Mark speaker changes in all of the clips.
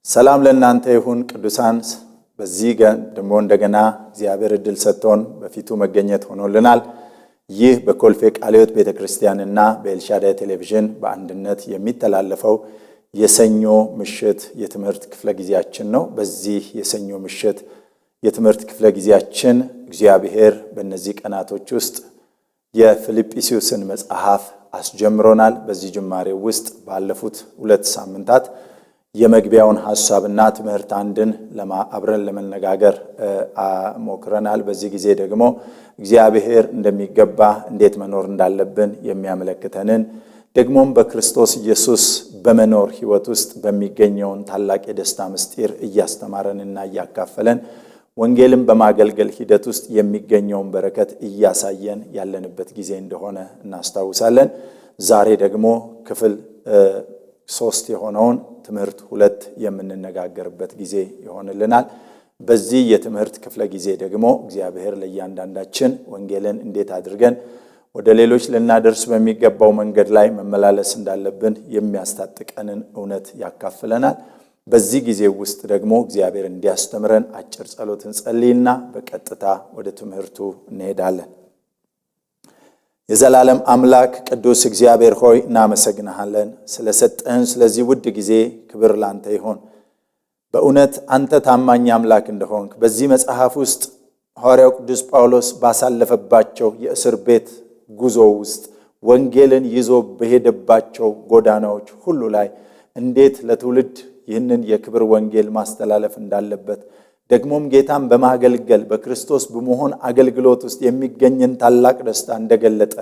Speaker 1: ሰላም ለእናንተ ይሁን ቅዱሳን። በዚህ ደግሞ እንደገና እግዚአብሔር እድል ሰጥቶን በፊቱ መገኘት ሆኖልናል። ይህ በኮልፌ ቃለ ሕይወት ቤተክርስቲያንና በኤልሻዳይ ቴሌቪዥን በአንድነት የሚተላለፈው የሰኞ ምሽት የትምህርት ክፍለ ጊዜያችን ነው። በዚህ የሰኞ ምሽት የትምህርት ክፍለ ጊዜያችን እግዚአብሔር በእነዚህ ቀናቶች ውስጥ የፊልጵስዩስን መጽሐፍ አስጀምሮናል። በዚህ ጅማሬ ውስጥ ባለፉት 2 ሳምንታት የመግቢያውን ሐሳብና ትምህርት አንድን አብረን ለመነጋገር ሞክረናል። በዚህ ጊዜ ደግሞ እግዚአብሔር እንደሚገባ እንዴት መኖር እንዳለብን የሚያመለክተንን ደግሞም በክርስቶስ ኢየሱስ በመኖር ሕይወት ውስጥ በሚገኘውን ታላቅ የደስታ ምስጢር እያስተማረንና እያካፈለን ወንጌልን በማገልገል ሂደት ውስጥ የሚገኘውን በረከት እያሳየን ያለንበት ጊዜ እንደሆነ እናስታውሳለን። ዛሬ ደግሞ ክፍል 3 የሆነውን ትምህርት 2 የምንነጋገርበት ጊዜ ይሆንልናል። በዚህ የትምህርት ክፍለ ጊዜ ደግሞ እግዚአብሔር ለእያንዳንዳችን ወንጌልን እንዴት አድርገን ወደ ሌሎች ልናደርስ በሚገባው መንገድ ላይ መመላለስ እንዳለብን የሚያስታጥቀንን እውነት ያካፍለናል። በዚህ ጊዜ ውስጥ ደግሞ እግዚአብሔር እንዲያስተምረን አጭር ጸሎት እንጸልይና በቀጥታ ወደ ትምህርቱ እንሄዳለን። የዘላለም አምላክ ቅዱስ እግዚአብሔር ሆይ እናመሰግንሃለን። ስለሰጠህን ስለዚህ ውድ ጊዜ ክብር ላንተ ይሁን። በእውነት አንተ ታማኝ አምላክ እንደሆንክ በዚህ መጽሐፍ ውስጥ ሐዋርያው ቅዱስ ጳውሎስ ባሳለፈባቸው የእስር ቤት ጉዞ ውስጥ ወንጌልን ይዞ በሄደባቸው ጎዳናዎች ሁሉ ላይ እንዴት ለትውልድ ይህንን የክብር ወንጌል ማስተላለፍ እንዳለበት ደግሞም ጌታን በማገልገል በክርስቶስ በመሆን አገልግሎት ውስጥ የሚገኝን ታላቅ ደስታ እንደገለጠ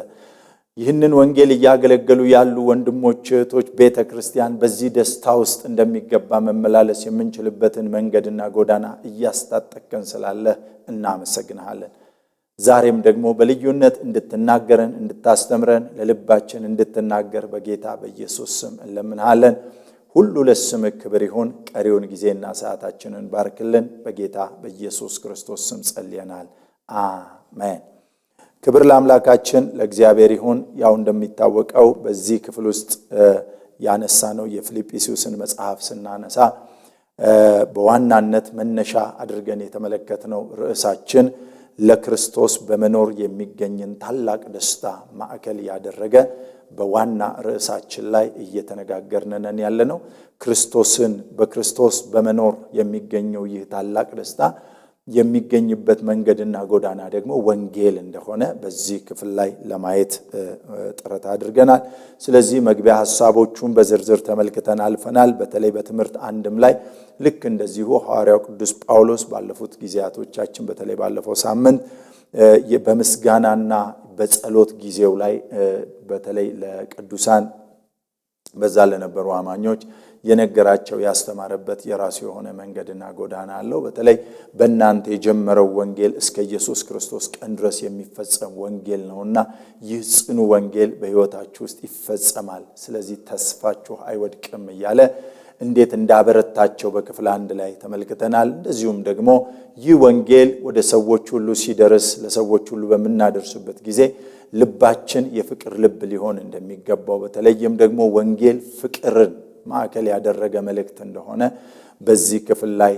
Speaker 1: ይህንን ወንጌል እያገለገሉ ያሉ ወንድሞች እህቶች ቤተክርስቲያን በዚህ ደስታ ውስጥ እንደሚገባ መመላለስ የምንችልበትን መንገድና ጎዳና እያስታጠቀን ስላለ እናመሰግንሃለን። ዛሬም ደግሞ በልዩነት እንድትናገረን እንድታስተምረን ለልባችን እንድትናገር በጌታ በኢየሱስ ስም እንለምንሃለን። ሁሉ ለስምህ ክብር ይሁን። ቀሪውን ጊዜና ሰዓታችንን ባርክልን። በጌታ በኢየሱስ ክርስቶስ ስም ጸልየናል፣ አሜን። ክብር ለአምላካችን ለእግዚአብሔር ይሁን። ያው እንደሚታወቀው በዚህ ክፍል ውስጥ ያነሳነው የፊልጵስዩስን መጽሐፍ ስናነሳ በዋናነት መነሻ አድርገን የተመለከትነው ርዕሳችን ለክርስቶስ በመኖር የሚገኝን ታላቅ ደስታ ማዕከል ያደረገ በዋና ርዕሳችን ላይ እየተነጋገርነን ያለነው በክርስቶስ በመኖር የሚገኘው ይህ ታላቅ ደስታ የሚገኝበት መንገድና ጎዳና ደግሞ ወንጌል እንደሆነ በዚህ ክፍል ላይ ለማየት ጥረት አድርገናል። ስለዚህ መግቢያ ሐሳቦቹን በዝርዝር ተመልክተን አልፈናል። በተለይ በትምህርት አንድም ላይ ልክ እንደዚሁ ሐዋርያው ቅዱስ ጳውሎስ ባለፉት ጊዜያቶቻችን በተለይ ባለፈው ሳምንት በምስጋናና በጸሎት ጊዜው ላይ በተለይ ለቅዱሳን በዛ ለነበሩ አማኞች የነገራቸው ያስተማረበት የራሱ የሆነ መንገድና ጎዳና አለው። በተለይ በእናንተ የጀመረው ወንጌል እስከ ኢየሱስ ክርስቶስ ቀን ድረስ የሚፈጸም ወንጌል ነውና ይህ ጽኑ ወንጌል በሕይወታችሁ ውስጥ ይፈጸማል። ስለዚህ ተስፋችሁ አይወድቅም እያለ እንዴት እንዳበረታቸው በክፍል 1 ላይ ተመልክተናል። እንደዚሁም ደግሞ ይህ ወንጌል ወደ ሰዎች ሁሉ ሲደርስ ለሰዎች ሁሉ በምናደርስበት ጊዜ ልባችን የፍቅር ልብ ሊሆን እንደሚገባው በተለይም ደግሞ ወንጌል ፍቅርን ማዕከል ያደረገ መልእክት እንደሆነ በዚህ ክፍል ላይ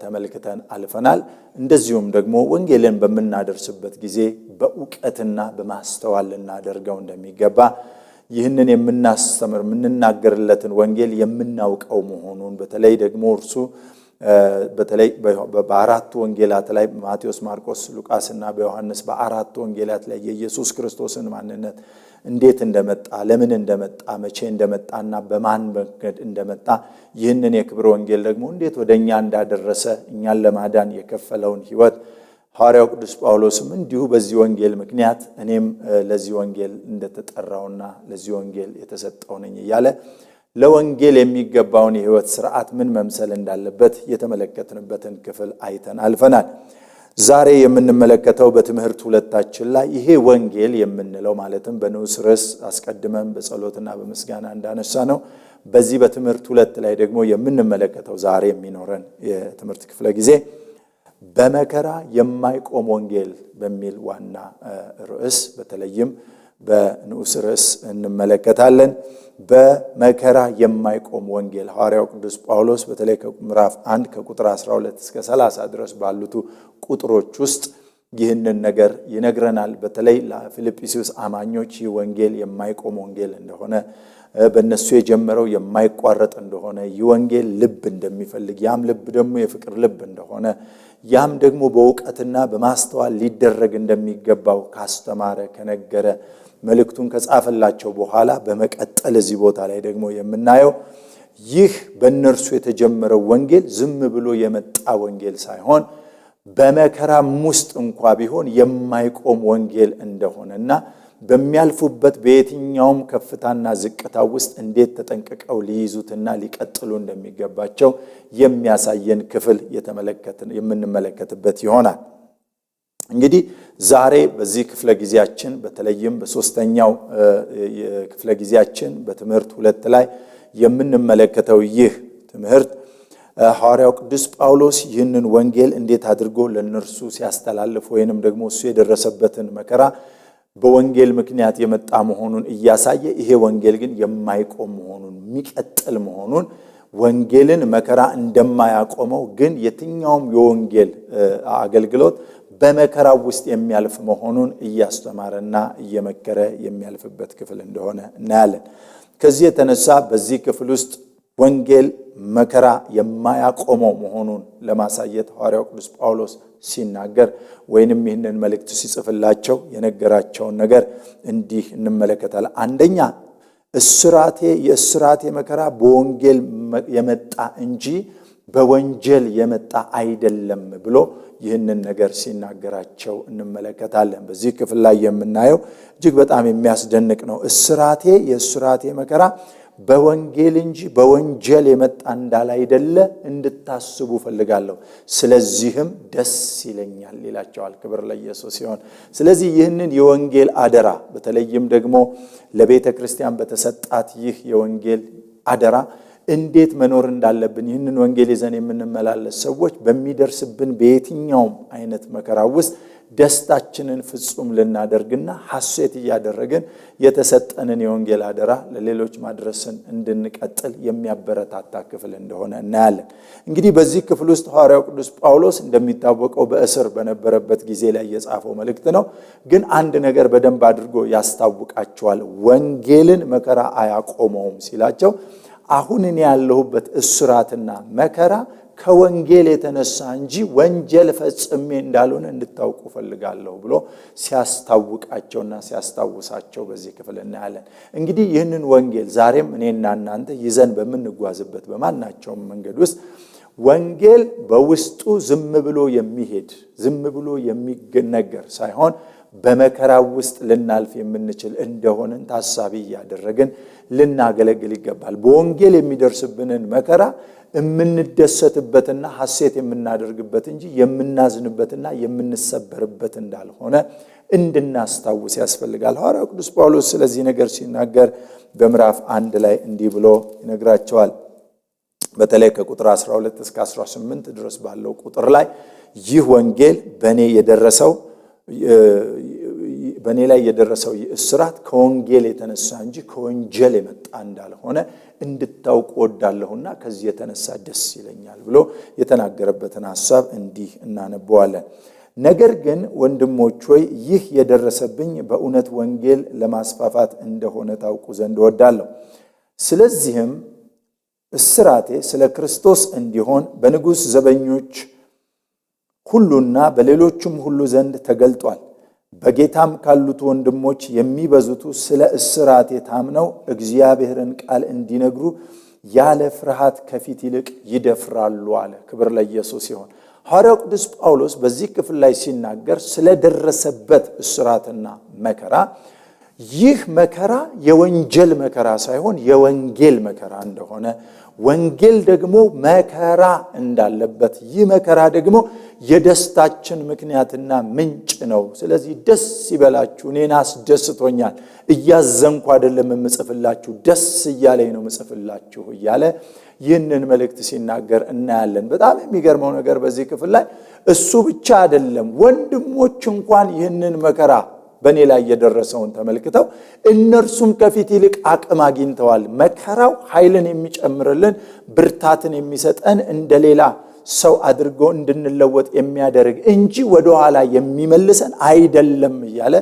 Speaker 1: ተመልክተን አልፈናል። እንደዚሁም ደግሞ ወንጌልን በምናደርስበት ጊዜ በእውቀትና በማስተዋል ልናደርገው እንደሚገባ ይህንን የምንናገርለትን ወንጌል የምናውቀው መሆኑን በተለይ ደግሞ እርሱ በተለይ በአራቱ ወንጌላት ላይ ማቴዎስ፣ ማርቆስ፣ ሉቃስና በዮሐንስ በአራቱ ወንጌላት ላይ የኢየሱስ ክርስቶስን ማንነት እንዴት እንደመጣ ለምን እንደመጣ መቼ እንደመጣና በማን መንገድ እንደመጣ ይህንን የክብር ወንጌል ደግሞ እንዴት ወደኛ እንዳደረሰ እኛን ለማዳን የከፈለውን ሕይወት ሐዋርያው ቅዱስ ጳውሎስም እንዲሁ በዚህ ወንጌል ምክንያት እኔም ለዚህ ወንጌል እንደተጠራውና ለዚህ ወንጌል የተሰጠው ነኝ እያለ ለወንጌል የሚገባውን የሕይወት ሥርዓት ምን መምሰል እንዳለበት የተመለከትንበትን ክፍል አይተን አልፈናል። ዛሬ የምንመለከተው በትምህርት 2ታችን ላይ ይሄ ወንጌል የምንለው ማለትም በንዑስ ርዕስ አስቀድመን በጸሎትና በምስጋና እንዳነሳ ነው። በዚህ በትምህርት 2 ላይ ደግሞ የምንመለከተው ዛሬ የሚኖረን የትምህርት ክፍለ ጊዜ በመከራ የማይቆም ወንጌል በሚል ዋና ርዕስ በተለይም በንዑስ ርዕስ እንመለከታለን። በመከራ የማይቆም ወንጌል ሐዋርያው ቅዱስ ጳውሎስ በተለይ ከምዕራፍ 1 ከቁጥር 12 እስከ 30 ድረስ ባሉት ቁጥሮች ውስጥ ይህንን ነገር ይነግረናል። በተለይ ለፊልጵስዩስ አማኞች ይህ ወንጌል የማይቆም ወንጌል እንደሆነ፣ በእነሱ የጀመረው የማይቋረጥ እንደሆነ፣ ይህ ወንጌል ልብ እንደሚፈልግ፣ ያም ልብ ደግሞ የፍቅር ልብ እንደሆነ፣ ያም ደግሞ በእውቀትና በማስተዋል ሊደረግ እንደሚገባው ካስተማረ ከነገረ መልእክቱን ከጻፈላቸው በኋላ በመቀጠል እዚህ ቦታ ላይ ደግሞ የምናየው ይህ በእነርሱ የተጀመረው ወንጌል ዝም ብሎ የመጣ ወንጌል ሳይሆን በመከራም ውስጥ እንኳ ቢሆን የማይቆም ወንጌል እንደሆነና በሚያልፉበት በየትኛውም ከፍታና ዝቅታ ውስጥ እንዴት ተጠንቅቀው ሊይዙትና ሊቀጥሉ እንደሚገባቸው የሚያሳየን ክፍል የምንመለከትበት ይሆናል። እንግዲህ ዛሬ በዚህ ክፍለ ጊዜያችን በተለይም በሶስተኛው ክፍለ ጊዜያችን በትምህርት 2 ላይ የምንመለከተው ይህ ትምህርት ሐዋርያው ቅዱስ ጳውሎስ ይህንን ወንጌል እንዴት አድርጎ ለነርሱ ሲያስተላልፍ ወይንም ደግሞ እሱ የደረሰበትን መከራ በወንጌል ምክንያት የመጣ መሆኑን እያሳየ ይሄ ወንጌል ግን የማይቆም መሆኑን የሚቀጥል መሆኑን ወንጌልን መከራ እንደማያቆመው ግን የትኛውም የወንጌል አገልግሎት በመከራ ውስጥ የሚያልፍ መሆኑን እያስተማረና እየመከረ የሚያልፍበት ክፍል እንደሆነ እናያለን። ከዚህ የተነሳ በዚህ ክፍል ውስጥ ወንጌል መከራ የማያቆመው መሆኑን ለማሳየት ሐዋርያው ቅዱስ ጳውሎስ ሲናገር ወይንም ይህንን መልእክት ሲጽፍላቸው የነገራቸውን ነገር እንዲህ እንመለከታለን። አንደኛ የእስራቴ መከራ በወንጌል የመጣ እንጂ በወንጀል የመጣ አይደለም ብሎ ይህንን ነገር ሲናገራቸው እንመለከታለን። በዚህ ክፍል ላይ የምናየው እጅግ በጣም የሚያስደንቅ ነው። የእስራቴ መከራ በወንጌል እንጂ በወንጀል የመጣ እንዳላይደለ እንድታስቡ ፈልጋለሁ፣ ስለዚህም ደስ ይለኛል ይላቸዋል። ክብር ለኢየሱስ ይሁን። ስለዚህ ይህንን የወንጌል አደራ በተለይም ደግሞ ለቤተ ክርስቲያን በተሰጣት ይህ የወንጌል አደራ እንዴት መኖር እንዳለብን ይህንን ወንጌል ይዘን የምንመላለስ ሰዎች በሚደርስብን በየትኛውም አይነት መከራ ውስጥ ደስታችንን ፍጹም ልናደርግና ሐሴት እያደረግን የተሰጠንን የወንጌል አደራ ለሌሎች ማድረስን እንድንቀጥል የሚያበረታታ ክፍል እንደሆነ እናያለን። እንግዲህ በዚህ ክፍል ውስጥ ሐዋርያው ቅዱስ ጳውሎስ እንደሚታወቀው በእስር በነበረበት ጊዜ ላይ የጻፈው መልእክት ነው። ግን አንድ ነገር በደንብ አድርጎ ያስታውቃቸዋል። ወንጌልን መከራ አያቆመውም ሲላቸው አሁን እኔ ያለሁበት እስራትና መከራ ከወንጌል የተነሳ እንጂ ወንጀል ፈጽሜ እንዳልሆነ እንድታውቁ ፈልጋለሁ ብሎ ሲያስታውቃቸውና ሲያስታውሳቸው በዚህ ክፍል እናያለን። እንግዲህ ይህንን ወንጌል ዛሬም እኔና እናንተ ይዘን በምንጓዝበት በማናቸውም መንገድ ውስጥ ወንጌል በውስጡ ዝም ብሎ የሚሄድ ዝም ብሎ የሚነገር ሳይሆን በመከራ ውስጥ ልናልፍ የምንችል እንደሆነን ታሳቢ ያደረግን ልናገለግል ይገባል። በወንጌል የሚደርስብንን መከራ የምንደሰትበትና ሐሴት የምናደርግበት እንጂ የምናዝንበትና የምንሰበርበት እንዳልሆነ እንድናስታውስ ያስፈልጋል። ሐዋርያው ቅዱስ ጳውሎስ ስለዚህ ነገር ሲናገር በምዕራፍ 1 ላይ እንዲህ ብሎ ይነግራቸዋል። በተለይ ከቁጥር 12 እስከ 18 ድረስ ባለው ቁጥር ላይ ይህ ወንጌል በእኔ ላይ የደረሰው እስራት ከወንጌል የተነሳ እንጂ ከወንጀል የመጣ እንዳልሆነ እንድታውቁ ወዳለሁና ከዚህ የተነሳ ደስ ይለኛል ብሎ የተናገረበትን ሐሳብ እንዲህ እናነበዋለን። ነገር ግን ወንድሞች ሆይ ይህ የደረሰብኝ በእውነት ወንጌል ለማስፋፋት እንደሆነ ታውቁ ዘንድ ወዳለሁ። ስለዚህም እስራቴ ስለ ክርስቶስ እንዲሆን በንጉሥ ዘበኞች ሁሉና በሌሎችም ሁሉ ዘንድ ተገልጧል። በጌታም ካሉት ወንድሞች የሚበዙቱ ስለ እስራቴ ታምነው እግዚአብሔርን ቃል እንዲነግሩ ያለ ፍርሃት ከፊት ይልቅ ይደፍራሉ አለ። ክብር ለኢየሱስ ይሁን። ሐዋርያው ቅዱስ ጳውሎስ በዚህ ክፍል ላይ ሲናገር ስለደረሰበት እስራትና መከራ ይህ መከራ የወንጀል መከራ ሳይሆን የወንጌል መከራ እንደሆነ ወንጌል ደግሞ መከራ እንዳለበት ይህ መከራ ደግሞ የደስታችን ምክንያትና ምንጭ ነው። ስለዚህ ደስ ይበላችሁ፣ እኔን አስደስቶኛል፣ እያዘንኩ አይደለም የምጽፍላችሁ፣ ደስ እያለኝ ነው የምጽፍላችሁ እያለ ይህንን መልእክት ሲናገር እናያለን። በጣም የሚገርመው ነገር በዚህ ክፍል ላይ እሱ ብቻ አይደለም፣ ወንድሞች እንኳን ይህንን መከራ በእኔ ላይ የደረሰውን ተመልክተው እነርሱም ከፊት ይልቅ አቅም አግኝተዋል። መከራው ኃይልን የሚጨምርልን ብርታትን የሚሰጠን እንደሌላ ሰው አድርጎ እንድንለወጥ የሚያደርግ እንጂ ወደ ኋላ የሚመልሰን አይደለም እያለ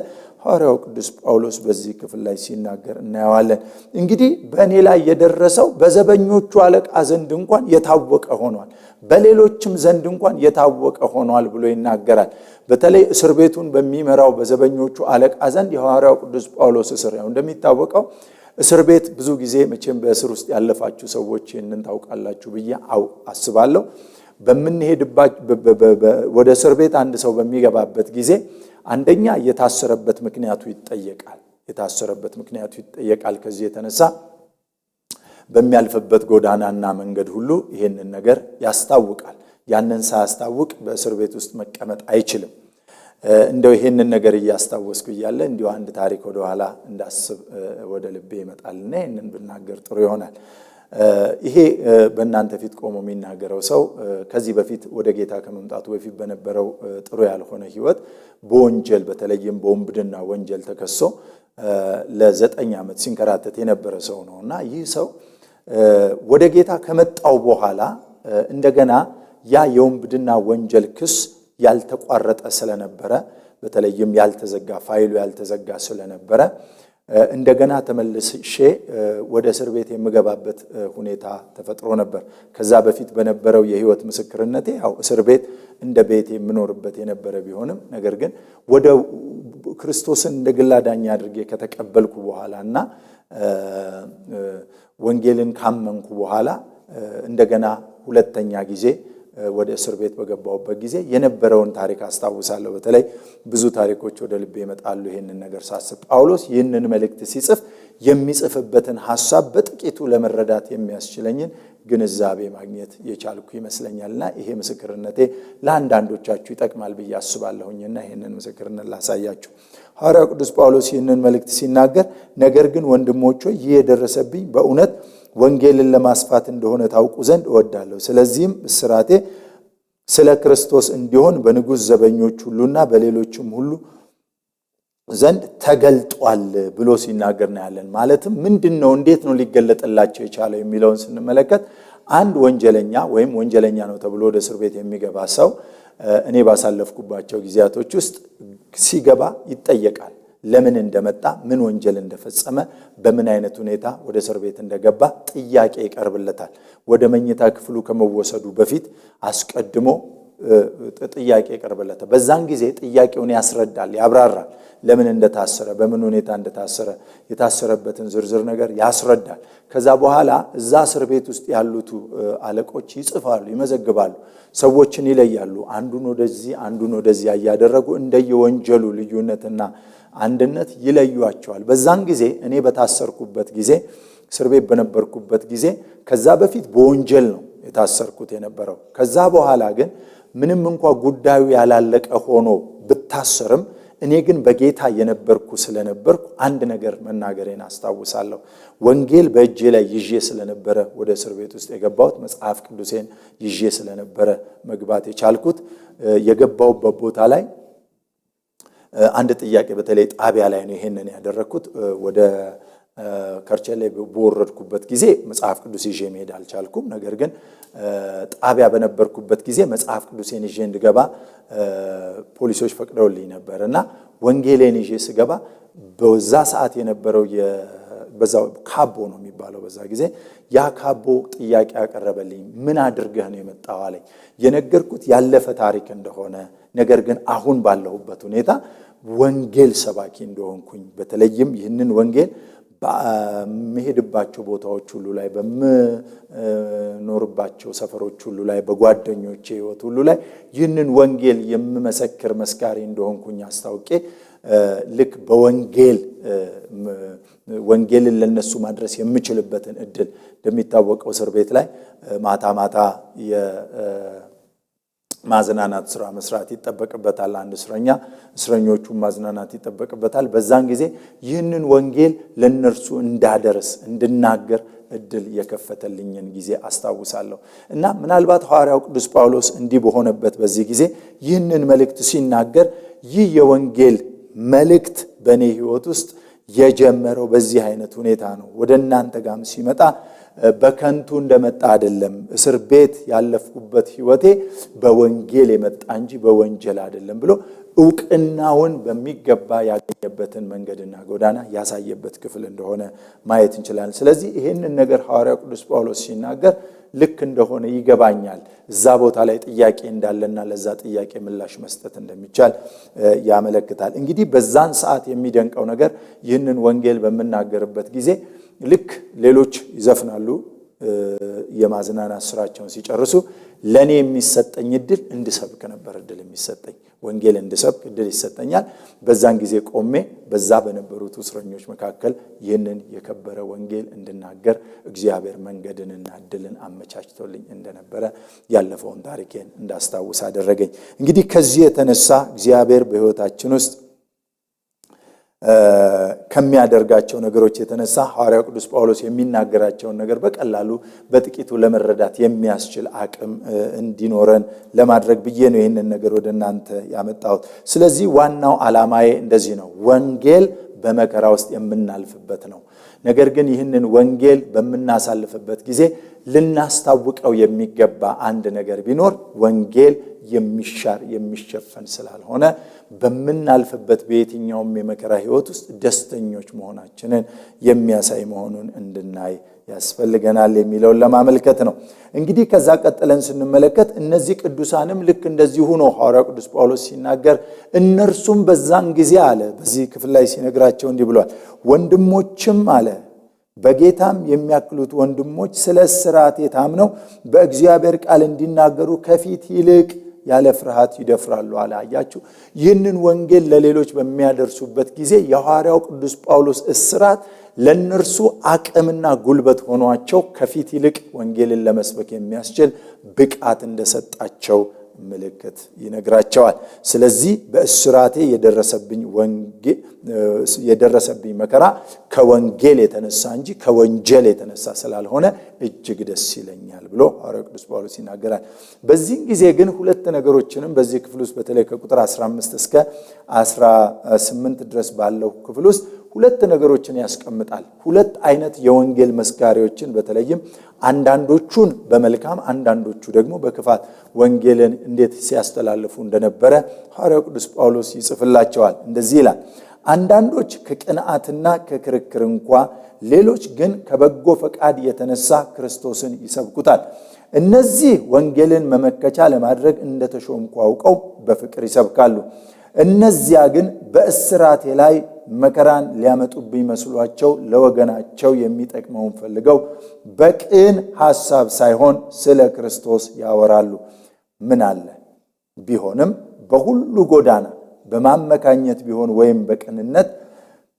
Speaker 1: ሐዋርያው ቅዱስ ጳውሎስ በዚህ ክፍል ላይ ሲናገር እናየዋለን። እንግዲህ በእኔ ላይ የደረሰው በዘበኞቹ አለቃ ዘንድ እንኳን የታወቀ ሆኗል፣ በሌሎችም ዘንድ እንኳን የታወቀ ሆኗል ብሎ ይናገራል። በተለይ እስር ቤቱን በሚመራው በዘበኞቹ አለቃ ዘንድ የሐዋርያው ቅዱስ ጳውሎስ እስር ያው እንደሚታወቀው እስር ቤት ብዙ ጊዜ መቼም በእስር ውስጥ ያለፋችሁ ሰዎች ይህንን ታውቃላችሁ ብዬ አስባለሁ። ወደ እስር ቤት አንድ ሰው በሚገባበት ጊዜ አንደኛ የታሰረበት ምክንያቱ ይጠየቃል። ከዚህ የተነሳ በሚያልፍበት ጎዳናና መንገድ ሁሉ ይሄንን ነገር ያስታውቃል። ያንን ሳያስታውቅ በእስር ቤት ውስጥ መቀመጥ አይችልም። እንደው ይሄንን ነገር እያስታወስኩ እያለ እንዲሁ አንድ ታሪክ ወደ ኋላ እንዳስብ ወደ ልቤ ይመጣልና ይሄንን ብናገር ጥሩ ይሆናል። ይሄ በእናንተ ፊት ቆሞ የሚናገረው ሰው ከዚህ በፊት ወደ ጌታ ከመምጣቱ በፊት በነበረው ጥሩ ያልሆነ ሕይወት በወንጀል በተለይም በወንብድና ወንጀል ተከሶ ለ9 ዓመት ሲንከራተት የነበረ ሰው ነውና ይህ ሰው ወደ ጌታ ከመጣው በኋላ እንደገና ያ የወንብድና ወንጀል ክስ ያልተቋረጠ ስለነበረ በተለይም ያልተዘጋ ፋይሉ ያልተዘጋ ስለነበረ እንደገና ተመልሼ ወደ እስር ቤት የምገባበት ሁኔታ ተፈጥሮ ነበር። ከዛ በፊት በነበረው የህይወት ምስክርነቴ ያው እስር ቤት እንደ ቤት የምኖርበት የነበረ ቢሆንም ነገር ግን ወደ ክርስቶስን እንደ ግል አዳኝ አድርጌ ከተቀበልኩ በኋላና ወንጌልን ካመንኩ በኋላ እንደገና ሁለተኛ ጊዜ ወደ እስር ቤት በገባውበት ጊዜ የነበረውን ታሪክ አስታውሳለሁ። በተለይ ብዙ ታሪኮች ወደ ልቤ ይመጣሉ ይሄንን ነገር ሳስብ። ጳውሎስ ይህንን መልእክት ሲጽፍ የሚጽፍበትን ሐሳብ በጥቂቱ ለመረዳት የሚያስችለኝን ግንዛቤ ማግኘት የቻልኩ ይመስለኛልና ይሄ ምስክርነቴ ለአንዳንዶቻችሁ ይጠቅማል ብዬ አስባለሁኝና ይሄንን ምስክርነት ላሳያችሁ። ሐዋርያው ቅዱስ ጳውሎስ ይህንን መልእክት ሲናገር ነገር ግን ወንድሞች ሆይ ይህ የደረሰብኝ በእውነት ወንጌልን ለማስፋት እንደሆነ ታውቁ ዘንድ እወዳለሁ። ስለዚህም እስራቴ ስለ ክርስቶስ እንዲሆን በንጉሥ ዘበኞች ሁሉና በሌሎችም ሁሉ ዘንድ ተገልጧል ብሎ ሲናገር እናያለን። ማለትም ምንድነው እንዴት ነው ሊገለጥላቸው የቻለው የሚለውን ስንመለከት አንድ ወንጀለኛ ወይም ወንጀለኛ ነው ተብሎ ወደ እስር ቤት የሚገባ ሰው እኔ ባሳለፍኩባቸው ጊዜያቶች ውስጥ ሲገባ ይጠየቃል። ለምን እንደመጣ፣ ምን ወንጀል እንደፈጸመ፣ በምን አይነት ሁኔታ ወደ እስር ቤት እንደገባ ጥያቄ ይቀርብለታል። ወደ መኝታ ክፍሉ ከመወሰዱ በፊት አስቀድሞ ጥያቄ ይቀርብለታል። በዛን ጊዜ ጥያቄውን ያስረዳል፣ ያብራራል። ለምን እንደታሰረ፣ በምን ሁኔታ እንደታሰረ፣ የታሰረበትን ዝርዝር ነገር ያስረዳል። ከዛ በኋላ እዛ እስር ቤት ውስጥ ያሉት አለቆች ይጽፋሉ፣ ይመዘግባሉ፣ ሰዎችን ይለያሉ። አንዱን ወደዚህ እያደረጉ እንደየወንጀሉ ልዩነትና አንድነት ይለዩዋቸዋል። በዛን ጊዜ እኔ በታሰርኩበት ጊዜ እስር ቤት በነበርኩበት ጊዜ ከዛ በፊት በወንጀል ነው የታሰርኩት የነበረው። ከዛ በኋላ ግን ምንም እንኳን ጉዳዩ ያላለቀ ሆኖ ብታሰርም እኔ ግን በጌታ የነበርኩ ስለነበርኩ አንድ ነገር መናገሬን አስታውሳለሁ። ወንጌል በእጄ ላይ ይዤ ስለነበረ ወደ እስር ቤት ውስጥ የገባሁት መጽሐፍ ቅዱሴን ይዤ ስለነበረ መግባት የቻልኩት የገባሁበት ቦታ ላይ አንድ ጥያቄ በተለይ ጣቢያ ላይ ነው ይሄንን ያደረኩት። ወደ ከርቸሌ በወረድኩበት ጊዜ መጽሐፍ ቅዱስ ይዤ መሄድ አልቻልኩም። ነገር ግን ጣቢያ በነበርኩበት ጊዜ መጽሐፍ ቅዱሴን ይዤ እንድገባ ፖሊሶች ፈቅደውልኝ ነበርና ወንጌልን ይዤ ስገባ በዛ ሰዓት የነበረው በዛው ካቦ ነው የሚባለው በዛ ጊዜ ያ ካቦ ጥያቄ ያቀረበልኝ ምን አድርገህ ነው የመጣው አለኝ። የነገርኩት ያለፈ ታሪክ እንደሆነ ነገር ግን አሁን ባለሁበት ሁኔታ ወንጌል ሰባኪ እንደሆንኩኝ በተለይም ይህንን ወንጌል በመሄድባቸው ቦታዎች ሁሉ ላይ በመኖርባቸው ሰፈሮች ሁሉ ላይ በጓደኞቼ ሕይወት ሁሉ ላይ ይህንን ወንጌል የምመሰክር መስካሪ እንደሆንኩኝ አስታውቄ ልክ ወንጌልን ለነሱ ማድረስ የምችልበትን እድል እንደሚታወቀው እስር ቤት ላይ ማታ ማታ ማዝናናት ስራ መስራት ይተበቅበታል። አንድ እስረኞቹን ማዝናናት ይተበቅበታል። በዛን ጊዜ ይህንን ወንጌል ለነርሱ እንዳደርስ እንድናገር እድል የከፈተልኝን ጊዜ አስታውሳለሁ። እና ምናልባት ሐዋርያው ቅዱስ ጳውሎስ እንዲህ በሆነበት በዚህ ጊዜ ይህንን መልእክት ሲናገር ይህ የወንጌል መልእክት በእኔ ሕይወት ውስጥ የጀመረው በዚህ አይነት ሁኔታ ነው። ወደ እናንተ ጋርም ሲመጣ በከንቱ እንደመጣ አይደለም። እስር ቤት ያለፍኩበት ሕይወቴ በወንጌል የመጣ እንጂ በወንጀል አይደለም ብሎ ዕውቅናውን በሚገባ ያገኘበትን መንገድና ጎዳና ያሳየበት ክፍል እንደሆነ ማየት እንችላለን። ስለዚህ ይህንን ነገር ሐዋርያው ቅዱስ ጳውሎስ ሲናገር ልክ እንደሆነ ይገባኛል። እዛ ቦታ ላይ ጥያቄ እንዳለና ለዛ ጥያቄ ምላሽ መስጠት እንደሚቻል ያመለክታል። እንግዲህ በዛን ሰዓት የሚደንቀው ነገር ይህንን ወንጌል በመናገርበት ጊዜ ልክ ሌሎች ይዘፍናሉ፣ የማዝናናት ስራቸውን ሲጨርሱ ለኔ የሚሰጠኝ እድል እንድሰብክ ነበር። እድል የሚሰጠኝ ወንጌል እንድሰብክ እድል ይሰጠኛል። በዛን ጊዜ ቆሜ በዛ በነበሩት እስረኞች መካከል ይህንን የከበረ ወንጌል እንድናገር እግዚአብሔር መንገድንና እድልን አመቻችቶልኝ እንደነበረ ያለፈውን ታሪኬን እንዳስታውስ አደረገኝ። እንግዲህ ከዚህ የተነሳ እግዚአብሔር በሕይወታችን ውስጥ ከሚያደርጋቸው ነገሮች የተነሳ ሐዋርያው ቅዱስ ጳውሎስ የሚናገራቸውን ነገር በቀላሉ በጥቂቱ ለመረዳት የሚያስችል አቅም እንዲኖረን ለማድረግ ብዬ ነው ይህንን ነገር ወደ እናንተ ያመጣሁት። ስለዚህ ዋናው ዓላማዬ እንደዚህ ነው። ወንጌል በመከራ ውስጥ የምናልፍበት ነው። ነገር ግን ይህንን ወንጌል በምናሳልፍበት ጊዜ ልናስታውቀው የሚገባ አንድ ነገር ቢኖር ወንጌል የሚሻር የሚሸፈን ስላልሆነ በምናልፍበት በየትኛውም የመከራ ሕይወት ውስጥ ደስተኞች መሆናችንን የሚያሳይ መሆኑን እንድናይ ያስፈልገናል የሚለውን ለማመልከት ነው። እንግዲህ ከዛ ቀጥለን ስንመለከት እነዚህ ቅዱሳንም ልክ እንደዚህ ሆኖ ሐዋርያው ቅዱስ ጳውሎስ ሲናገር እነርሱም በዛን ጊዜ አለ በዚህ ክፍል ላይ ሲነግራቸው እንዲህ ብሏል። ወንድሞችም አለ በጌታም የሚያክሉት ወንድሞች ስለ እስራቴ ታምነው በእግዚአብሔር ቃል እንዲናገሩ ከፊት ይልቅ ያለ ፍርሃት ይደፍራሉ አለ። አያችሁ፣ ይህንን ወንጌል ለሌሎች በሚያደርሱበት ጊዜ የሐዋርያው ቅዱስ ጳውሎስ እስራት ለነርሱ አቅምና ጉልበት ሆኗቸው ከፊት ይልቅ ወንጌልን ለመስበክ የሚያስችል ብቃት እንደሰጣቸው ምልክት ይነግራቸዋል። ስለዚህ በእስራቴ የደረሰብኝ መከራ ከወንጌል የተነሳ እንጂ ከወንጀል የተነሳ ስላልሆነ እጅግ ደስ ይለኛል ብሎ ሐዋርያው ቅዱስ ጳውሎስ ይናገራል። በዚህ ጊዜ ግን ሁለት ነገሮችንም በዚህ ክፍል ውስጥ በተለይ ከቁጥር 15 እስከ 18 ድረስ ባለው ክፍል ውስጥ ሁለት ነገሮችን ያስቀምጣል። ሁለት አይነት የወንጌል መስካሪዎችን በተለይም አንዳንዶቹን በመልካም አንዳንዶቹ ደግሞ በክፋት ወንጌልን እንዴት ሲያስተላልፉ እንደነበረ ሐዋርያው ቅዱስ ጳውሎስ ይጽፍላቸዋል። እንደዚህ ይላል። አንዳንዶች ከቅንዓትና ከክርክር እንኳ፣ ሌሎች ግን ከበጎ ፈቃድ የተነሳ ክርስቶስን ይሰብኩታል። እነዚህ ወንጌልን መመከቻ ለማድረግ እንደተሾምኩ አውቀው በፍቅር ይሰብካሉ። እነዚያ ግን በእስራቴ ላይ መከራን ሊያመጡብኝ መስሏቸው ለወገናቸው የሚጠቅመውን ፈልገው በቅን ሐሳብ ሳይሆን ስለ ክርስቶስ ያወራሉ። ምን አለ ቢሆንም በሁሉ ጎዳና በማመካኘት ቢሆን ወይም በቅንነት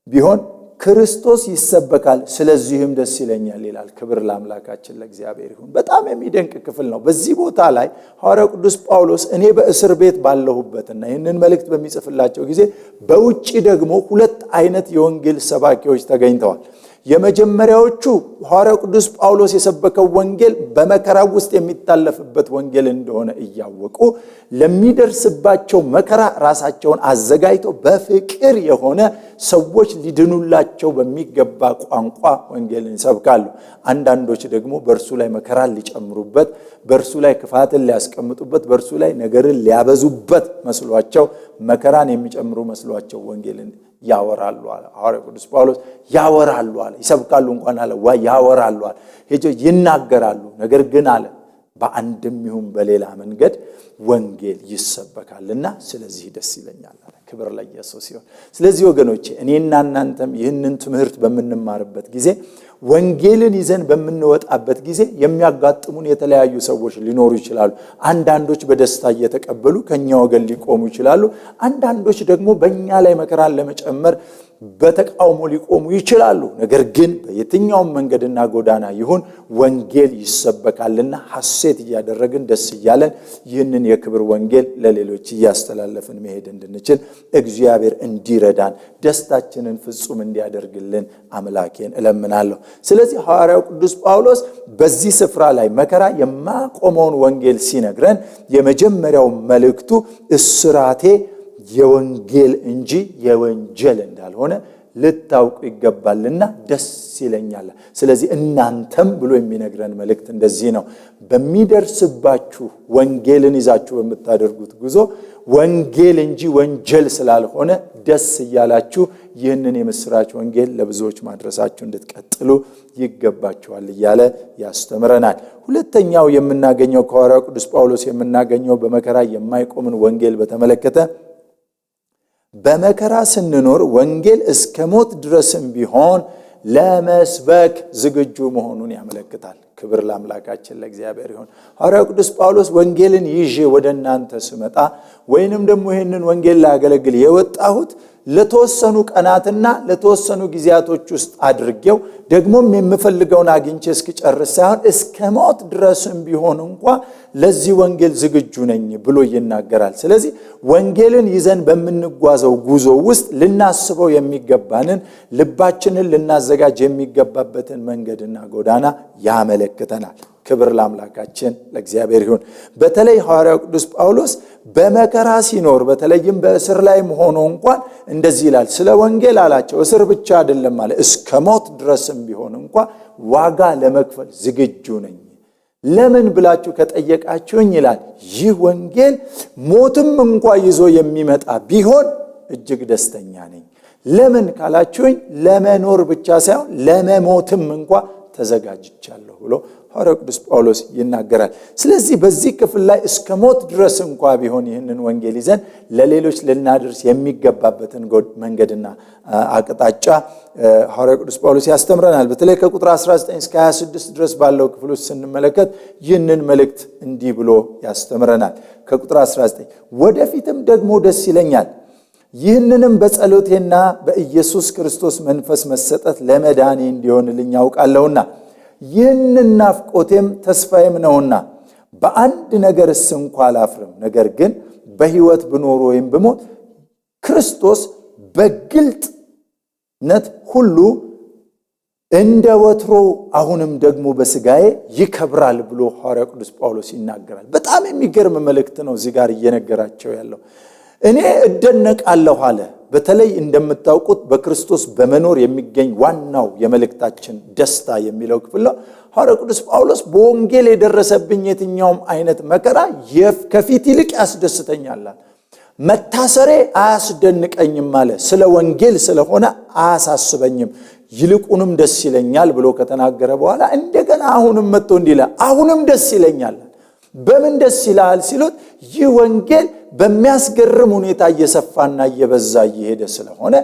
Speaker 1: ቢሆን ክርስቶስ ይሰበካል፣ ስለዚህም ደስ ይለኛል ይላል። ክብር ለአምላካችን ለእግዚአብሔር ይሁን። በጣም የሚደንቅ ክፍል ነው። በዚህ ቦታ ላይ ሐዋርያው ቅዱስ ጳውሎስ እኔ በእስር ቤት ባለሁበትና ይህንን መልእክት በሚጽፍላቸው ጊዜ በውጪ ደግሞ ሁለት አይነት የወንጌል ሰባኪዎች ተገኝተዋል። የመጀመሪያዎቹ ሐዋርያው ቅዱስ ጳውሎስ የሰበከው ወንጌል በመከራ ውስጥ የሚታለፍበት ወንጌል እንደሆነ እያወቁ ለሚደርስባቸው መከራ ራሳቸውን አዘጋጅተው በፍቅር የሆነ ሰዎች ሊድኑላቸው በሚገባ ቋንቋ ወንጌልን ይሰብካሉ። አንዳንዶች ደግሞ በእርሱ ላይ መከራን ሊጨምሩበት፣ በእርሱ ላይ ክፋትን ሊያስቀምጡበት፣ በእርሱ ላይ ነገርን ሊያበዙበት መስሏቸው መከራን የሚጨምሩ መስሏቸው ወንጌልን ያወራሉ አለ ሐዋርያው ቅዱስ ጳውሎስ። ያወራሉ አለ፣ ይሰብካሉ እንኳን አለ ያወራሉ አለ፣ ሄጆ ይናገራሉ። ነገር ግን አለ በአንድም ይሁን በሌላ መንገድ ወንጌል ይሰበካልና ስለዚህ ደስ ይለኛል አለ። ክብር ለኢየሱስ ይሁን። ስለዚህ ወገኖቼ እኔና እናንተም ይህንን ትምህርት በምንማርበት ጊዜ ወንጌልን ይዘን በምንወጣበት ጊዜ የሚያጋጥሙን የተለያዩ ሰዎች ሊኖሩ ይችላሉ። አንዳንዶች በደስታ እየተቀበሉ ከኛ ወገን ሊቆሙ ይችላሉ። አንዳንዶች ደግሞ በእኛ ላይ መከራን ለመጨመር በተቃውሞ ሊቆሙ ይችላሉ። ነገር ግን በየትኛውም መንገድና ጎዳና ይሁን ወንጌል ይሰበካልና ሐሴት እያደረግን ደስ እያለን ይህንን የክብር ወንጌል ለሌሎች እያስተላለፍን መሄድ እንድንችል እግዚአብሔር እንዲረዳን ደስታችንን ፍጹም እንዲያደርግልን አምላኬን እለምናለሁ። ስለዚህ ሐዋርያው ቅዱስ ጳውሎስ በዚህ ስፍራ ላይ መከራ የማቆመውን ወንጌል ሲነግረን የመጀመሪያው መልእክቱ እስራቴ የወንጌል እንጂ የወንጀል እንዳልሆነ ልታውቁ ይገባልና ደስ ይለኛል። ስለዚህ እናንተም ብሎ የሚነግረን መልእክት እንደዚህ ነው። በሚደርስባችሁ ወንጌልን ይዛችሁ በምታደርጉት ጉዞ ወንጌል እንጂ ወንጀል ስላልሆነ ደስ እያላችሁ ይህንን የምስራች ወንጌል ለብዙዎች ማድረሳችሁ እንድትቀጥሉ ይገባችኋል እያለ ያስተምረናል። ሁለተኛው የምናገኘው ከሐዋርያው ቅዱስ ጳውሎስ የምናገኘው በመከራ የማይቆምን ወንጌል በተመለከተ በመከራ ስንኖር ወንጌል እስከ ሞት ድረስም ቢሆን ለመስበክ ዝግጁ መሆኑን ያመለክታል። ክብር ለአምላካችን ለእግዚአብሔር ይሁን። ሐዋርያው ቅዱስ ጳውሎስ ወንጌልን ይዤ ወደ እናንተ ስመጣ ወይንም ደግሞ ይህንን ወንጌል ላገለግል የወጣሁት ለተወሰኑ ቀናትና ለተወሰኑ ጊዜያቶች ውስጥ አድርጌው ደግሞም የምፈልገውን አግኝቼ እስክጨርስ ሳይሆን እስከ ሞት ድረስም ቢሆን እንኳን ለዚህ ወንጌል ዝግጁ ነኝ ብሎ ይናገራል። ስለዚህ ወንጌልን ይዘን በምንጓዘው ጉዞ ውስጥ ልናስበው የሚገባንን ልባችንን ልናዘጋጅ የሚገባበትን መንገድና ጎዳና ያመለክተናል። ክብር ለአምላካችን ለእግዚአብሔር ይሁን። በተለይ ሐዋርያው ቅዱስ ጳውሎስ በመከራ ሲኖር በተለይም በእስር ላይ ሆኖ እንኳን እንደዚህ ይላል። ስለ ወንጌል አላቸው እስር ብቻ አይደለም ማለት እስከ ሞት ድረስም ቢሆን እንኳን ዋጋ ለመክፈል ዝግጁ ነኝ። ለምን ብላችሁ ከጠየቃችሁኝ ይላል ይህ ወንጌል ሞትም እንኳን ይዞ የሚመጣ ቢሆን እጅግ ደስተኛ ነኝ። ለምን ካላችሁኝ ለመኖር ብቻ ሳይሆን ለመሞትም እንኳን ተዘጋጅቻለሁ ብሎ ሐዋርያው ቅዱስ ጳውሎስ ይናገራል። ስለዚህ በዚህ ክፍል ላይ እስከ ሞት ድረስ እንኳን ቢሆን ይህንን ወንጌል ይዘን ለሌሎች ልናደርስ የሚገባበትን መንገድና አቅጣጫ ሐዋርያው ቅዱስ ጳውሎስ ያስተምረናል። በተለይ ከቁጥር 19 እስከ 26 ድረስ ባለው ክፍል ውስጥ ስንመለከት ይህንን መልእክት እንዲህ ብሎ ያስተምረናል። ከቁጥር 19 ወደፊትም ደግሞ ደስ ይለኛል ይህንንም በጸሎቴና በኢየሱስ ክርስቶስ መንፈስ መሰጠት ለመዳኔ እንዲሆንልኝ ያውቃለሁና ይህንን ናፍቆቴም ተስፋዬም ነውና በአንድ ነገርስ እንኳን አላፍርም። ነገር ግን በሕይወት ብኖር ወይም ብሞት ክርስቶስ በግልጥነት ሁሉ እንደ ወትሮ አሁንም ደግሞ በሥጋዬ ይከብራል ብሎ ሐዋርያው ቅዱስ ጳውሎስ ይናገራል። በጣም የሚገርም መልእክት ነው እዚህ ጋር እየነገራቸው ያለው። እኔ እደነቃለሁ አለ። በተለይ እንደምታውቁት በክርስቶስ በመኖር የሚገኝ ዋናው የመልእክታችን ደስታ የሚለው ክፍል ነው። ሐዋርያው ቅዱስ ጳውሎስ በወንጌል የደረሰብኝ የትኛውም አይነት መከራ ከፊት ይልቅ ያስደስተኛል። መታሰሬ አያስደንቀኝም አለ። ስለ ወንጌል ስለሆነ አያሳስበኝም፣ ይልቁንም ደስ ይለኛል ብሎ ከተናገረ በኋላ እንደገና አሁንም መጥቶ እንዲህ ይላል፣ አሁንም ደስ ይለኛል። በምን ደስ ይላል ሲሉት ይህ ወንጌል በሚያስገርም ሁኔታ እየሰፋና እየበዛ እየሄደ ስለሆነ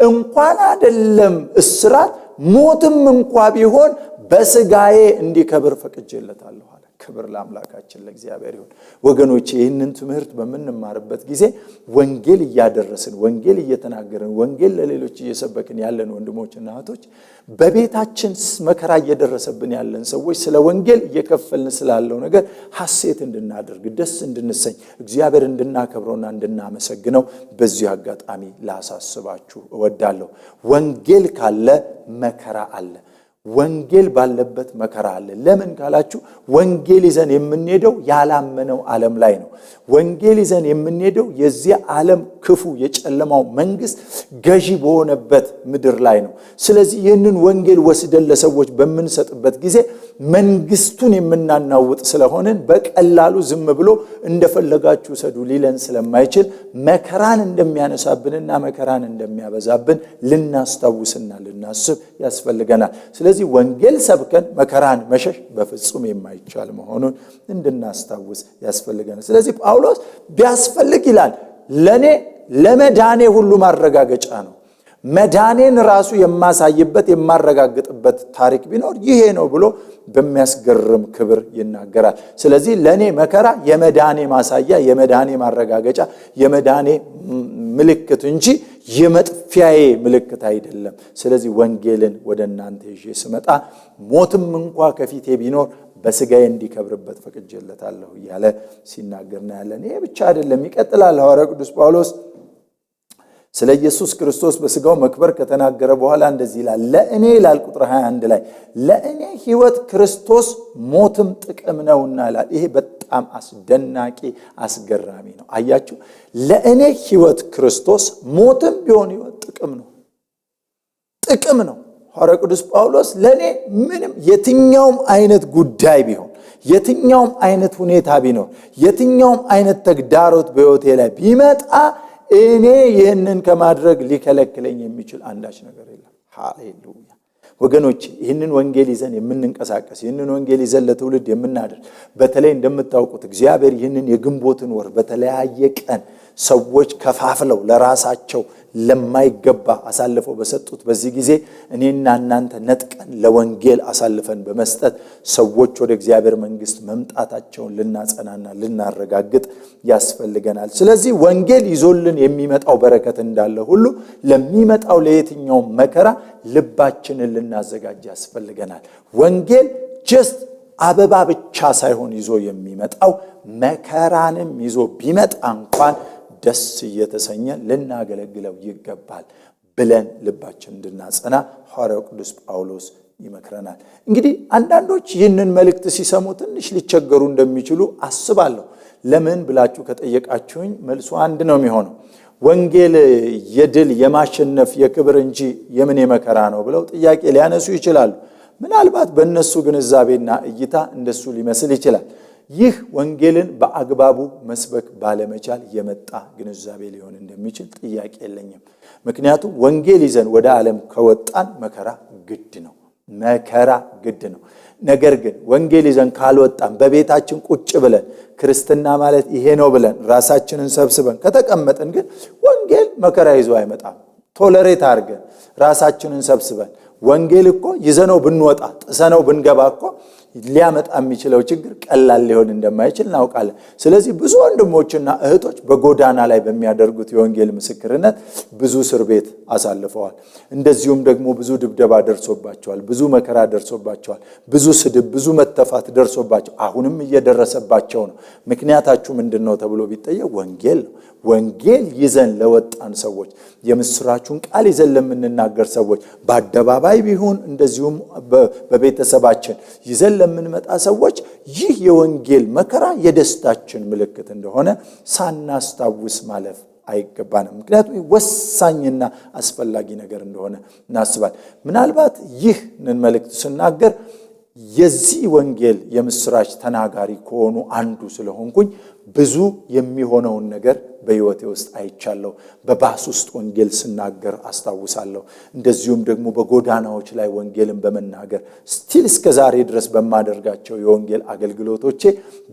Speaker 1: እንኳን አይደለም እስራት ሞትም እንኳን ቢሆን በሥጋዬ እንዲከብር ፈቅጄለታለሁ አለ። ክብር ለአምላካችን ለእግዚአብሔር ይሁን። ወገኖቼ ይህንን ትምህርት በምንማርበት ጊዜ ወንጌል እያደረስን ወንጌል እየተናገርን ወንጌል ለሌሎች እየሰበክን ያለን ወንድሞችና እህቶች በቤታችን መከራ እየደረሰብን ያለን ሰዎች ስለ ወንጌል እየከፈልን ስላለው ነገር ሐሴት እንድናደርግ ደስ እንድንሰኝ እግዚአብሔር እንድናከብረውና እንድናመሰግነው በዚህ አጋጣሚ ላሳስባችሁ እወዳለሁ። ወንጌል ካለ መከራ አለ። ወንጌል ባለበት መከራ አለ። ለምን ካላችሁ ወንጌል ይዘን የምንሄደው ያላመነው ዓለም ላይ ነው። ወንጌል ይዘን የምንሄደው የዚህ ዓለም ክፉ የጨለማው መንግስት ገዢ በሆነበት ምድር ላይ ነው። ስለዚህ ይህንን ወንጌል ወስደን ለሰዎች በምንሰጥበት ጊዜ መንግስቱን የምናናውጥ ስለሆነን በቀላሉ ዝም ብሎ እንደፈለጋችሁ ሰዱ ሊለን ስለማይችል መከራን እንደሚያነሳብንና መከራን እንደሚያበዛብን ልናስታውስና ልናስብ ያስፈልገናል። ስለዚህ ወንጌል ሰብከን መከራን መሸሽ በፍጹም የማይቻል መሆኑን እንድናስታውስ ያስፈልገናል። ስለዚህ ጳውሎስ ቢያስፈልግ ይላል ለኔ ለመዳኔ ሁሉ ማረጋገጫ ነው። መዳኔን ራሱ የማሳይበት የማረጋግጥበት ታሪክ ቢኖር ይሄ ነው ብሎ በሚያስገርም ክብር ይናገራል። ስለዚህ ለኔ መከራ የመዳኔ ማሳያ፣ የመዳኔ ማረጋገጫ፣ የመዳኔ ምልክት እንጂ የመጥፊያዬ ምልክት አይደለም። ስለዚህ ወንጌልን ወደ እናንተ ይዤ ስመጣ ሞትም እንኳን ከፊቴ ቢኖር በሥጋዬ እንዲከብርበት ፈቅጄለታለሁ እያለ ሲናገር እናያለን። ይሄ ብቻ አይደለም፣ ይቀጥላል ሐዋርያው ቅዱስ ጳውሎስ ስለ ኢየሱስ ክርስቶስ በስጋው መክበር ከተናገረ በኋላ እንደዚህ ይላል፣ ለእኔ ይላል ቁጥር 21 ላይ ለእኔ ሕይወት ክርስቶስ ሞትም ጥቅም ነውና ይላል። ይሄ በጣም አስደናቂ አስገራሚ ነው። አያችሁ፣ ለእኔ ሕይወት ክርስቶስ ሞትም ቢሆን ሕይወት ጥቅም ነው። ሐዋርያው ቅዱስ ጳውሎስ ለእኔ ምንም የትኛውም አይነት ጉዳይ ቢሆን፣ የትኛውም አይነት ሁኔታ ቢኖር፣ የትኛውም አይነት ተግዳሮት በሕይወቴ ላይ ቢመጣ እኔ ይህንን ከማድረግ ሊከለክለኝ የሚችል አንዳች ነገር የለም። ሃሌሉያ ወገኖች፣ ይህንን ወንጌል ይዘን የምንንቀሳቀስ፣ ይህንን ወንጌል ይዘን ለትውልድ የምናደርስ፣ በተለይ እንደምታውቁት እግዚአብሔር ይህንን የግንቦትን ወር በተለያየ ቀን ሰዎች ከፋፍለው ለራሳቸው ለማይገባ አሳልፈው በሰጡት በዚህ ጊዜ እኔና እናንተ ነጥቀን ለወንጌል አሳልፈን በመስጠት ሰዎች ወደ እግዚአብሔር መንግሥት መምጣታቸውን ልናጸናና ልናረጋግጥ ያስፈልገናል። ስለዚህ ወንጌል ይዞልን የሚመጣው በረከት እንዳለ ሁሉ ለሚመጣው ለየትኛው መከራ ልባችንን ልናዘጋጅ ያስፈልገናል። ወንጌል ጀስት አበባ ብቻ ሳይሆን ይዞ የሚመጣው መከራንም ይዞ ቢመጣ እንኳን ደስ እየተሰኘ ልናገለግለው ይገባል ብለን ልባችን እንድናጸና ሐዋርያው ቅዱስ ጳውሎስ ይመክረናል። እንግዲህ አንዳንዶች ይህንን መልእክት ሲሰሙ ትንሽ ሊቸገሩ እንደሚችሉ አስባለሁ። ለምን ብላችሁ ከጠየቃችሁኝ መልሱ አንድ ነው የሚሆነው። ወንጌል የድል የማሸነፍ የክብር እንጂ የምን የመከራ ነው ብለው ጥያቄ ሊያነሱ ይችላሉ። ምናልባት በእነሱ ግንዛቤና እይታ እንደሱ ሊመስል ይችላል። ይህ ወንጌልን በአግባቡ መስበክ ባለመቻል የመጣ ግንዛቤ ሊሆን እንደሚችል ጥያቄ የለኝም። ምክንያቱም ወንጌል ይዘን ወደ ዓለም ከወጣን መከራ ግድ ነው። ነገር ግን ወንጌል ይዘን ካልወጣን በቤታችን ቁጭ ብለን ክርስትና ማለት ይሄ ነው ብለን ራሳችንን ሰብስበን ከተቀመጥን ግን ወንጌል መከራ ይዞ አይመጣም። ቶለሬት አድርገን ራሳችንን ሰብስበን ወንጌል እኮ ይዘነው ብንወጣ ጥሰነው ብንገባ እኮ ሊያመጣ የሚችለው ችግር ቀላል ሊሆን እንደማይችል እናውቃለን። ስለዚህ ብዙ ወንድሞችና እህቶች በጎዳና ላይ በሚያደርጉት የወንጌል ምስክርነት ብዙ እስር ቤት አሳልፈዋል። እንደዚሁም ደግሞ ብዙ ድብደባ ደርሶባቸዋል፣ ብዙ መከራ ደርሶባቸዋል፣ ብዙ ስድብ፣ ብዙ መተፋት ደርሶባቸው አሁንም እየደረሰባቸው ነው። ምክንያታችሁ ምንድነው ተብሎ ቢጠየቅ ወንጌል ነው። ወንጌል ይዘን ለወጣን ሰዎች፣ የምስራቹን ቃል ይዘን ለምንናገር ሰዎች፣ በአደባባይ ቢሆን እንደዚሁም በቤተሰባችን ይዘን ለምንመጣ ሰዎች ይህ የወንጌል መከራ የደስታችን ምልክት እንደሆነ ሳናስታውስ ማለፍ አይገባንም። ምክንያቱም ወሳኝና አስፈላጊ ነገር እንደሆነ እናስባል። ምናልባት ይህንን መልእክት ስናገር የዚህ ወንጌል የምስራች ተናጋሪ ከሆኑ አንዱ ስለሆንኩኝ ብዙ የሚሆነውን ነገር በሕይወቴ ውስጥ አይቻለሁ። በባስ ውስጥ ወንጌል ስናገር አስታውሳለሁ። እንደዚሁም ደግሞ በጎዳናዎች ላይ ወንጌልን በመናገር ስቲል እስከ ዛሬ ድረስ በማደርጋቸው የወንጌል አገልግሎቶቼ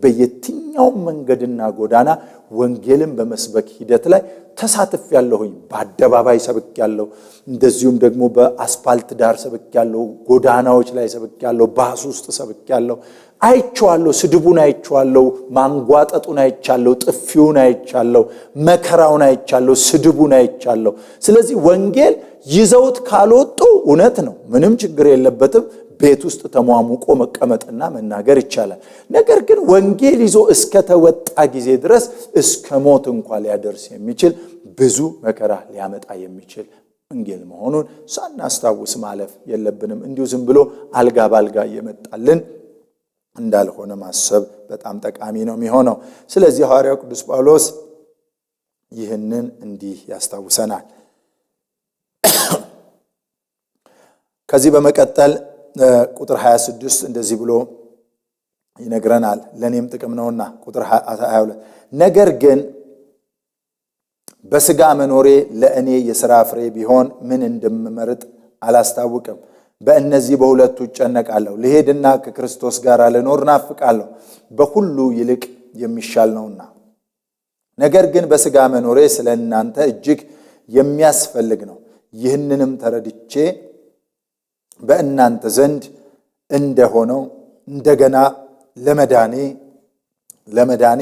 Speaker 1: በየትኛው መንገድና ጎዳና ወንጌልን በመስበክ ሂደት ላይ ተሳትፌያለሁኝ። በአደባባይ ሰብኬያለሁ፣ እንደዚሁም ደግሞ በአስፋልት ዳር ሰብኬያለሁ፣ ጎዳናዎች ላይ ሰብኬያለሁ፣ ባስ ውስጥ ሰብኬያለሁ። አይቼዋለሁ። ስድቡን አይቼዋለሁ፣ ማንጓጠጡን አይቻለሁ፣ ጥፊውን አይቻለሁ፣ መከራውን አይቻለሁ፣ ስድቡን አይቻለሁ። ስለዚህ ወንጌል ይዘውት ካልወጡ እውነት ነው፣ ምንም ችግር የለበትም። ቤት ውስጥ ተሟሙቆ መቀመጥና መናገር ይቻላል። ነገር ግን ወንጌል ይዞ እስከተወጣ ጊዜ ድረስ እስከ ሞት እንኳን ሊያደርስ የሚችል ብዙ መከራ ሊያመጣ የሚችል ወንጌል መሆኑን ሳናስታውስ ማለፍ የለብንም። እንዲሁ ዝም ብሎ አልጋ ባልጋ እየመጣልን እንዳልሆነ ማሰብ በጣም ጠቃሚ ነው የሚሆነው። ስለዚህ ሐዋርያው ቅዱስ ጳውሎስ ይህንን እንዲህ ያስታውሰናል። ከዚህ በመቀጠል ቁጥር 26 እንደዚህ ብሎ ይነግረናል። ለኔም ጥቅም ነውና ቁጥር 22 ነገር ግን በሥጋ መኖሬ ለእኔ የሥራ ፍሬ ቢሆን ምን እንደምመርጥ አላስታውቅም። በእነዚህ በሁለቱ እጨነቃለሁ። ልሄድና ከክርስቶስ ጋር ልኖር ናፍቃለሁ፣ በሁሉ ይልቅ የሚሻል ነውና። ነገር ግን በሥጋ መኖሬ ስለ እናንተ እጅግ የሚያስፈልግ ነው። ይህንንም ተረድቼ በእናንተ ዘንድ እንደሆነው እንደገና ለመዳኔ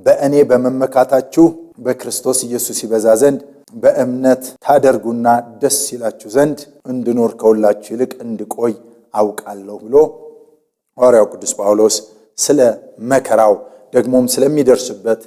Speaker 1: በእኔ በመመካታችሁ በክርስቶስ ኢየሱስ ይበዛ ዘንድ በእምነት ታደርጉና ደስ ይላችሁ ዘንድ እንድኖር ከሁላችሁ ይልቅ እንድቆይ አውቃለሁ ብሎ ሐዋርያው ቅዱስ ጳውሎስ ስለ መከራው ደግሞም ስለሚደርስበት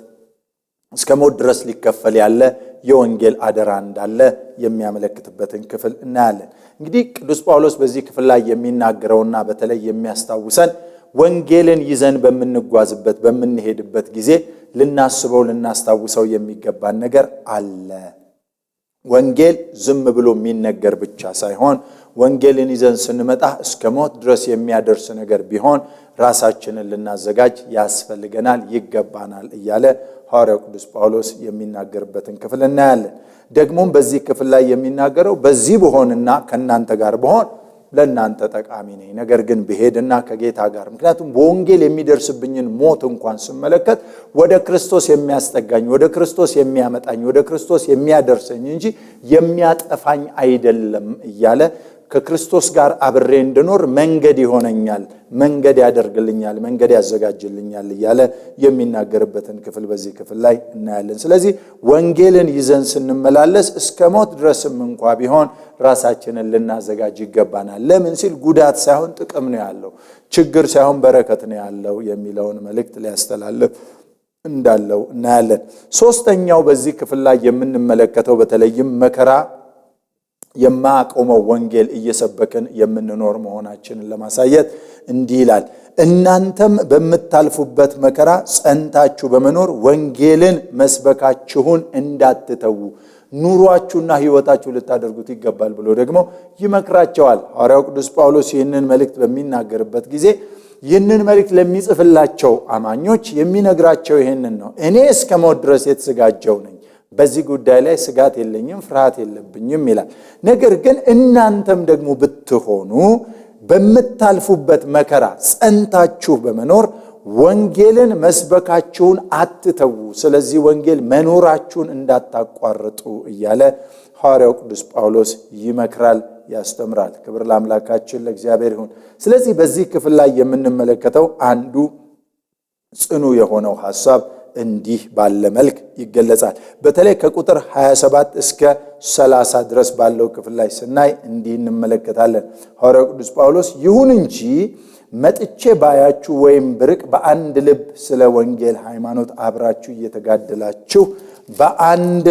Speaker 1: እስከ ሞት ድረስ ሊከፈል ያለ የወንጌል አደራ እንዳለ የሚያመለክትበትን ክፍል እናያለን። እንግዲህ ቅዱስ ጳውሎስ በዚህ ክፍል ላይ የሚናገረውና በተለይ የሚያስታውሰን ወንጌልን ይዘን በምንጓዝበት በምንሄድበት ጊዜ ልናስበው ልናስታውሰው የሚገባን ነገር አለ። ወንጌል ዝም ብሎ የሚነገር ብቻ ሳይሆን ወንጌልን ይዘን ስንመጣ እስከ ሞት ድረስ የሚያደርስ ነገር ቢሆን ራሳችንን ልናዘጋጅ ያስፈልገናል፣ ይገባናል እያለ ሐዋርያው ቅዱስ ጳውሎስ የሚናገርበትን ክፍል እናያለን። ደግሞም በዚህ ክፍል ላይ የሚናገረው በዚህ ብሆንና ከእናንተ ጋር ብሆን ለእናንተ ጠቃሚ ነኝ፣ ነገር ግን ብሄድና ከጌታ ጋር ምክንያቱም በወንጌል የሚደርስብኝን ሞት እንኳን ስመለከት ወደ ክርስቶስ የሚያስጠጋኝ ወደ ክርስቶስ የሚያመጣኝ ወደ ክርስቶስ የሚያደርሰኝ እንጂ የሚያጠፋኝ አይደለም እያለ ከክርስቶስ ጋር አብሬ እንድኖር መንገድ ይሆነኛል፣ መንገድ ያደርግልኛል፣ መንገድ ያዘጋጅልኛል እያለ የሚናገርበትን ክፍል በዚህ ክፍል ላይ እናያለን። ስለዚህ ወንጌልን ይዘን ስንመላለስ እስከ ሞት ድረስም እንኳ ቢሆን ራሳችንን ልናዘጋጅ ይገባናል። ለምን ሲል ጉዳት ሳይሆን ጥቅም ነው ያለው፣ ችግር ሳይሆን በረከት ነው ያለው የሚለውን መልእክት ሊያስተላልፍ እንዳለው እናያለን። ሶስተኛው በዚህ ክፍል ላይ የምንመለከተው በተለይም መከራ የማቆመው ወንጌል እየሰበከን የምንኖር መሆናችንን ለማሳየት እንዲህ ይላል፣ እናንተም በምታልፉበት መከራ ጸንታችሁ በመኖር ወንጌልን መስበካችሁን እንዳትተዉ ኑሯችሁና ሕይወታችሁ ልታደርጉት ይገባል ብሎ ደግሞ ይመክራቸዋል። ሐዋርያው ቅዱስ ጳውሎስ ይህንን መልእክት በሚናገርበት ጊዜ ይህንን መልእክት ለሚጽፍላቸው አማኞች የሚነግራቸው ይህንን ነው። እኔ እስከ ሞት ድረስ የተዘጋጀው ነኝ፣ በዚህ ጉዳይ ላይ ስጋት የለኝም፣ ፍርሃት የለብኝም ይላል። ነገር ግን እናንተም ደግሞ ብትሆኑ በምታልፉበት መከራ ጸንታችሁ በመኖር ወንጌልን መስበካችሁን አትተዉ፣ ስለዚህ ወንጌል መኖራችሁን እንዳታቋርጡ እያለ ሐዋርያው ቅዱስ ጳውሎስ ይመክራል፣ ያስተምራል። ክብር ለአምላካችን ለእግዚአብሔር ይሁን። ስለዚህ በዚህ ክፍል ላይ የምንመለከተው አንዱ ጽኑ የሆነው ሐሳብ እንዲህ ባለ መልክ ይገለጻል። በተለይ ከቁጥር 27 እስከ 30 ድረስ ባለው ክፍል ላይ ስናይ እንዲህ እንመለከታለን። ሐዋርያው ቅዱስ ጳውሎስ ይሁን እንጂ መጥቼ ባያችሁ ወይም ብርቅ በአንድ ልብ ስለ ወንጌል ሃይማኖት አብራችሁ እየተጋደላችሁ በአንድ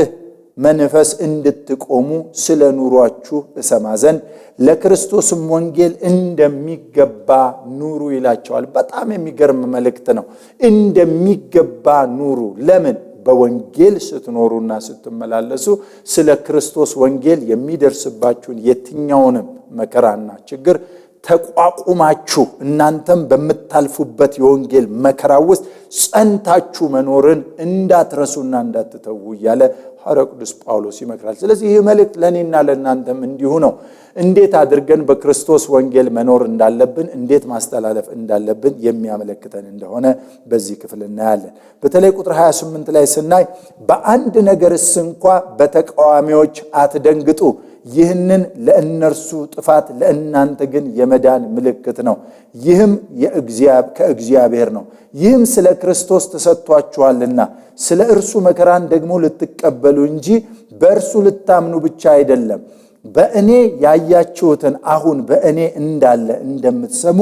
Speaker 1: መንፈስ እንድትቆሙ ስለ ኑሯችሁ እሰማ ዘንድ ለክርስቶስም ወንጌል እንደሚገባ ኑሩ ይላቸዋል። በጣም የሚገርም መልእክት ነው። እንደሚገባ ኑሩ። ለምን? በወንጌል ስትኖሩና ስትመላለሱ ስለ ክርስቶስ ወንጌል የሚደርስባችሁን የትኛውንም መከራና ችግር ተቋቁማችሁ እናንተም በምታልፉበት የወንጌል መከራ ውስጥ ጸንታችሁ መኖርን እንዳትረሱና እንዳትተዉ እያለ ሐዋርያው ቅዱስ ጳውሎስ ይመክራል። ስለዚህ ይህ መልእክት ለእኔና ለእናንተም እንዲሁ ነው። እንዴት አድርገን በክርስቶስ ወንጌል መኖር እንዳለብን፣ እንዴት ማስተላለፍ እንዳለብን የሚያመለክተን እንደሆነ በዚህ ክፍል እናያለን። በተለይ ቁጥር 28 ላይ ስናይ በአንድ ነገርስ እንኳ በተቃዋሚዎች አትደንግጡ፣ ይህንን ለእነርሱ ጥፋት ለእናንተ ግን የመዳን ምልክት ነው። ይህም ከእግዚአብሔር ነው። ይህም ስለ ክርስቶስ ተሰጥቷችኋልና ስለ እርሱ መከራን ደግሞ ልትቀበሉ እንጂ በእርሱ ልታምኑ ብቻ አይደለም። በእኔ ያያችሁትን አሁን በእኔ እንዳለ እንደምትሰሙ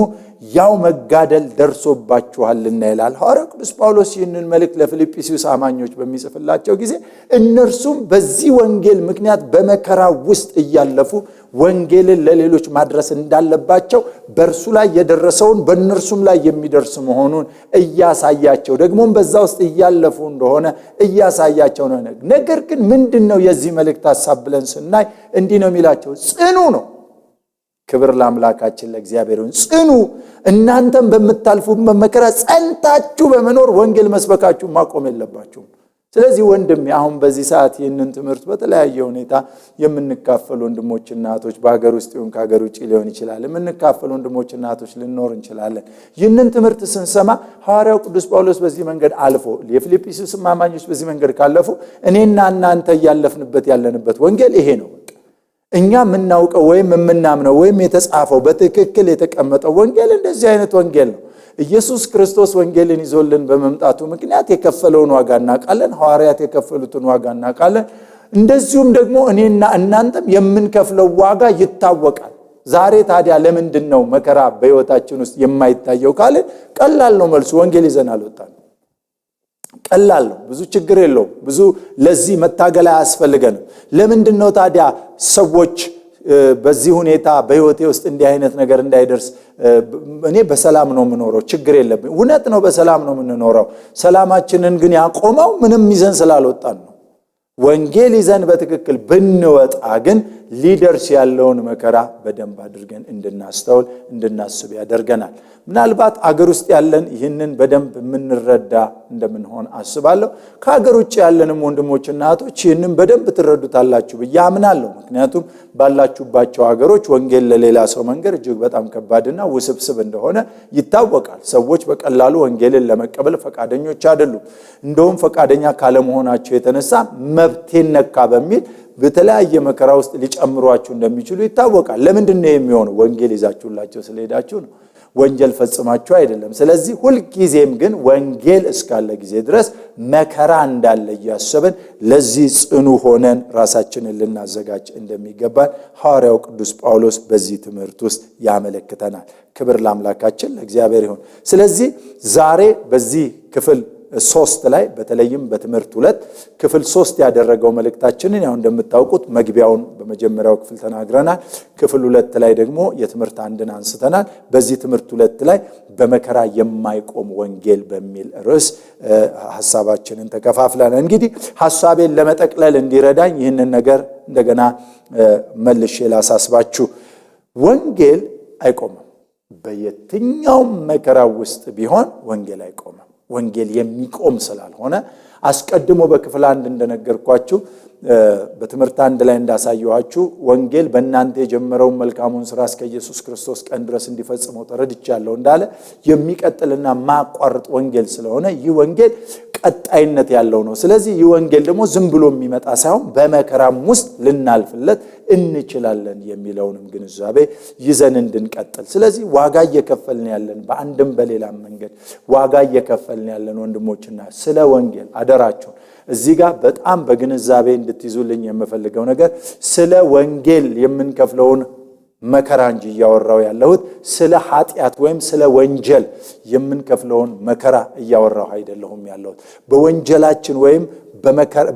Speaker 1: ያው መጋደል ደርሶባችኋልና ይላል ሐዋርያው ቅዱስ ጳውሎስ። ይህንን መልእክት ለፊልጵስዩስ አማኞች በሚጽፍላቸው ጊዜ እነርሱም በዚህ ወንጌል ምክንያት በመከራ ውስጥ እያለፉ ወንጌልን ለሌሎች ማድረስ እንዳለባቸው በእርሱ ላይ የደረሰውን በእነርሱም ላይ የሚደርስ መሆኑን እያሳያቸው ደግሞም በዛ ውስጥ እያለፉ እንደሆነ እያሳያቸው ነው። ነገር ግን ምንድነው የዚህ መልእክት ሐሳብ ብለን ስናይ እንዲህ ነው የሚላቸው፣ ጽኑ ነው። ክብር ለአምላካችን ለእግዚአብሔር ይሁን። ጽኑ፣ እናንተም በምታልፉበት መከራ ጸንታችሁ በመኖር ወንጌል መስበካችሁ ማቆም የለባችሁም። ስለዚህ ወንድሜ አሁን በዚህ ሰዓት ይህንን ትምህርት በተለያየ ሁኔታ የምንካፈሉ ወንድሞችና እህቶች በሀገር ውስጥ ይሁን ከሀገር ውጭ ሊሆን ይችላል የምንካፈሉ ወንድሞችና እህቶች ልንኖር እንችላለን። ይህንን ትምህርት ስንሰማ ሐዋርያው ቅዱስ ጳውሎስ በዚህ መንገድ አልፎ የፊልጵስዩስ አማኞች በዚህ መንገድ ካለፉ እኔና እናንተ ያለፍንበት ያለንበት ወንጌል ይሄ ነው። እኛ የምናውቀው ወይም የምናምነው ወይም የተጻፈው በትክክል የተቀመጠው ወንጌል እንደዚህ አይነት ወንጌል ነው። ኢየሱስ ክርስቶስ ወንጌልን ይዞልን በመምጣቱ ምክንያት የከፈለውን ዋጋ እናውቃለን። ሐዋርያት የከፈሉትን ዋጋ እናውቃለን። እንደዚሁም ደግሞ እኔና እናንተም የምንከፍለው ዋጋ ይታወቃል። ዛሬ ታዲያ ለምንድን ነው መከራ በሕይወታችን ውስጥ የማይታየው ካልን ቀላል ነው መልሱ። ወንጌል ይዘን አልወጣንም። ቀላል ነው። ብዙ ችግር የለውም። ብዙ ለዚህ መታገል አያስፈልገንም። ለምንድነው ታዲያ ሰዎች በዚህ ሁኔታ በህይወቴ ውስጥ እንዲህ አይነት ነገር እንዳይደርስ እኔ በሰላም ነው የምኖረው፣ ችግር የለብኝ? እውነት ነው፣ በሰላም ነው የምንኖረው። ሰላማችንን ግን ያቆመው ምንም ይዘን ስላልወጣን ነው። ወንጌል ይዘን በትክክል ብንወጣ ግን ሊደርስ ያለውን መከራ በደንብ አድርገን እንድናስተውል እንድናስብ ያደርገናል። ምናልባት አገር ውስጥ ያለን ይህንን በደንብ የምንረዳ እንደምንሆን አስባለሁ። ከአገር ውጭ ያለንም ወንድሞችና እህቶች ይህንን በደንብ ትረዱታላችሁ ብዬ አምናለሁ። ምክንያቱም ባላችሁባቸው ሀገሮች ወንጌል ለሌላ ሰው መንገር እጅግ በጣም ከባድና ውስብስብ እንደሆነ ይታወቃል። ሰዎች በቀላሉ ወንጌልን ለመቀበል ፈቃደኞች አይደሉም። እንደውም ፈቃደኛ ካለመሆናቸው የተነሳ መብቴን ነካ በሚል በተለያየ መከራ ውስጥ ሊጨምሯችሁ እንደሚችሉ ይታወቃል። ለምንድን ነው የሚሆነው? ወንጌል ይዛችሁላቸው ስለሄዳችሁ ነው። ወንጀል ፈጽማችሁ አይደለም። ስለዚህ ሁልጊዜም ግን ወንጌል እስካለ ጊዜ ድረስ መከራ እንዳለ እያሰብን ለዚህ ጽኑ ሆነን ራሳችንን ልናዘጋጅ እንደሚገባን ሐዋርያው ቅዱስ ጳውሎስ በዚህ ትምህርት ውስጥ ያመለክተናል። ክብር ለአምላካችን ለእግዚአብሔር ይሁን። ስለዚህ ዛሬ በዚህ ክፍል 3 ላይ በተለይም በትምህርት 2 ክፍል 3 ያደረገው መልእክታችንን ያው እንደምታውቁት መግቢያውን በመጀመሪያው ክፍል ተናግረናል። ክፍል 2 ላይ ደግሞ የትምህርት 1ን አንስተናል። በዚህ ትምህርት 2 ላይ በመከራ የማይቆም ወንጌል በሚል ርዕስ ሐሳባችንን ተከፋፍለናል። እንግዲህ ሐሳቤን ለመጠቅለል እንዲረዳኝ ይህንን ነገር እንደገና መልሼ ላሳስባችሁ። ወንጌል አይቆምም። በየትኛው መከራ ውስጥ ቢሆን ወንጌል አይቆምም። ወንጌል የሚቆም ስላልሆነ አስቀድሞ በክፍል 1 እንደነገርኳችሁ በትምህርት 1 ላይ እንዳሳየኋችሁ ወንጌል በእናንተ የጀመረውን መልካሙን ሥራ እስከ ኢየሱስ ክርስቶስ ቀን ድረስ እንዲፈጽመው ተረድቻለሁ እንዳለ የሚቀጥልና ማቋረጥ ወንጌል ስለሆነ ይህ ወንጌል ቀጣይነት ያለው ነው። ስለዚህ ይህ ወንጌል ደግሞ ዝም ብሎ የሚመጣ ሳይሆን በመከራም ውስጥ ልናልፍለት እንችላለን የሚለውንም ግንዛቤ ይዘን እንድንቀጥል። ስለዚህ ዋጋ እየከፈልን ያለን በአንድም በሌላም መንገድ ዋጋ እየከፈልን ያለን ወንድሞችና ስለ ወንጌል አደራችሁን እዚህ ጋር በጣም በግንዛቤ እንድትይዙልኝ የምፈልገው ነገር ስለ ወንጌል የምንከፍለውን መከራ እንጂ እያወራው ያለሁት ስለ ኃጢአት ወይም ስለ ወንጀል የምንከፍለውን መከራ እያወራው አይደለሁም ያለሁት። በወንጀላችን ወይም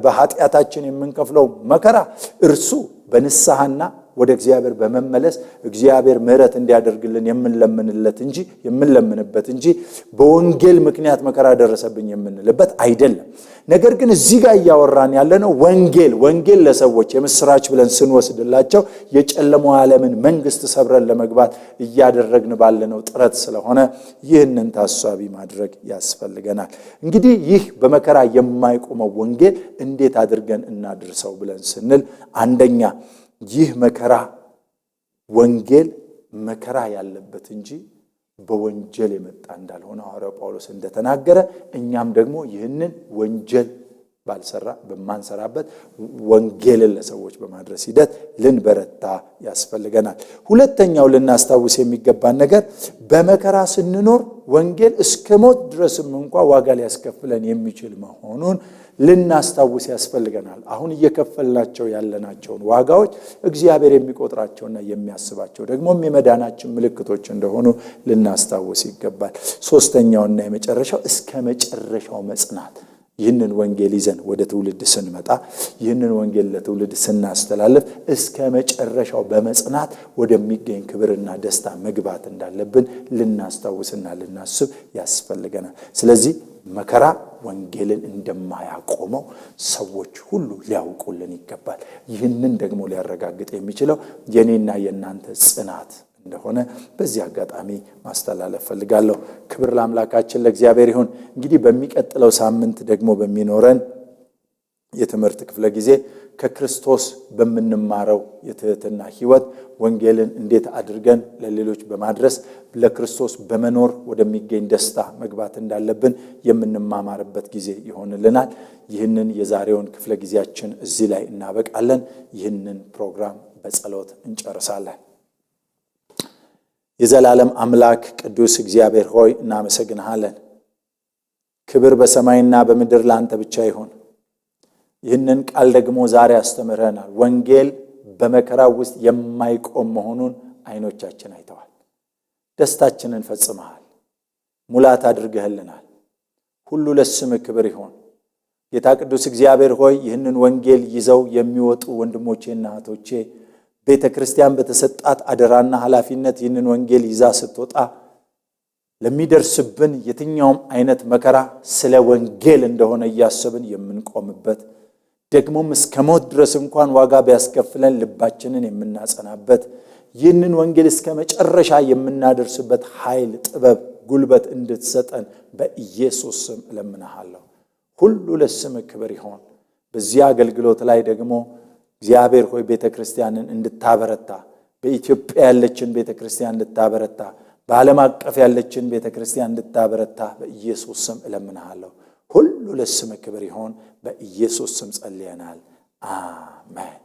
Speaker 1: በኃጢአታችን የምንከፍለው መከራ እርሱ በንስሐና ወደ እግዚአብሔር በመመለስ እግዚአብሔር ምሕረት እንዲያደርግልን የምንለምንበት እንጂ በወንጌል ምክንያት መከራ ደረሰብኝ የምንልበት አይደለም። ነገር ግን እዚህ ጋር እያወራን ያለነው ወንጌል ለሰዎች የምስራች ብለን ስንወስድላቸው የጨለማው ዓለምን መንግስት ሰብረን ለመግባት እያደረግን ባለነው ጥረት ስለሆነ ይህንን ታሳቢ ማድረግ ያስፈልገናል። እንግዲህ ይህ በመከራ የማይቆመው ወንጌል እንዴት አድርገን እናድርሰው ብለን ስንል አንደኛ ይህ መከራ ወንጌል መከራ ያለበት እንጂ በወንጀል የመጣ እንዳልሆነ ሐዋርያው ጳውሎስ እንደተናገረ እኛም ደግሞ ይህንን ወንጀል በማንሰራበት ወንጌልን ለሰዎች በማድረስ ሂደት ልንበረታ ያስፈልገናል። ሁለተኛው ልናስታውስ የሚገባን ነገር በመከራ ስንኖር ወንጌል እስከ ሞት ድረስም እንኳን ዋጋ ሊያስከፍለን የሚችል መሆኑን ልናስታውስ ያስፈልገናል። አሁን እየከፈልናቸው ያለናቸውን ዋጋዎች እግዚአብሔር የሚቆጥራቸውና የሚያስባቸው ደግሞ የመዳናችን ምልክቶች እንደሆኑ ልናስታውስ ይገባል። ሶስተኛውና የመጨረሻው እስከ መጨረሻው መጽናት። ይህንን ወንጌል ይዘን ወደ ትውልድ ስንመጣ ይህንን ወንጌል ለትውልድ ስናስተላልፍ እስከ መጨረሻው በመጽናት ወደሚገኝ ክብርና ደስታ መግባት እንዳለብን ልናስታውስና ልናስብ ያስፈልገናል። ስለዚህ መከራ ወንጌልን እንደማያቆመው ሰዎች ሁሉ ሊያውቁልን ይገባል። ይህንን ደግሞ ሊያረጋግጥ የሚችለው የኔና የናንተ ጽናት እንደሆነ በዚህ አጋጣሚ ማስተላለፍ ፈልጋለሁ። ክብር ለአምላካችን ለእግዚአብሔር ይሁን። እንግዲህ በሚቀጥለው ሳምንት ደግሞ በሚኖረን የትምህርት ክፍለ ጊዜ ከክርስቶስ በምንማረው የትህትና ሕይወት ወንጌልን እንዴት አድርገን ለሌሎች በማድረስ ለክርስቶስ በመኖር ወደሚገኝ ደስታ መግባት እንዳለብን የምንማማርበት ጊዜ ይሆንልናል። ይህንን የዛሬውን ክፍለ ጊዜያችን እዚህ ላይ እናበቃለን። ይህንን ፕሮግራም በጸሎት እንጨርሳለን። የዘላለም አምላክ ቅዱስ እግዚአብሔር ሆይ እናመሰግንሃለን። ክብር በሰማይና በምድር ለአንተ ብቻ ይሁን። ይህንን ቃል ደግሞ ዛሬ አስተምረናል። ወንጌል በመከራው ውስጥ የማይቆም መሆኑን አይኖቻችን አይተዋል። ደስታችንን ፈጽመሃል፣ ሙላት አድርገህልናል። ሁሉ ለስምህ ክብር ይሁን። ጌታ ቅዱስ እግዚአብሔር ሆይ ይህንን ወንጌል ይዘው የሚወጡ ወንድሞቼና እህቶቼ ቤተክርስቲያን በተሰጣት አደራና ኃላፊነት ይህንን ወንጌል ይዛ ስትወጣ ለሚደርስብን የትኛውም አይነት መከራ ስለ ወንጌል እንደሆነ ያሰብን የምንቆምበት ደግሞም እስከ ሞት ድረስ እንኳን ዋጋ ቢያስከፍለን ልባችንን የምናጸናበት ይህንን ወንጌል እስከ መጨረሻ የምናደርስበት ኃይል፣ ጥበብ፣ ጉልበት እንድትሰጠን በኢየሱስ ስም እለምንሃለሁ። ሁሉ ለስም ክብር ይሁን። በዚህ አገልግሎት ላይ ደግሞ እግዚአብሔር ሆይ ቤተክርስቲያንን እንድታበረታ፣ በኢትዮጵያ ያለችን ቤተክርስቲያን እንድታበረታ፣ በዓለም አቀፍ ያለችን ቤተክርስቲያን እንድታበረታ በኢየሱስ ስም እለምንሃለሁ። ሁሉ ለስም ክብር ይሁን። በኢየሱስ ስም ጸልየናል። አሜን።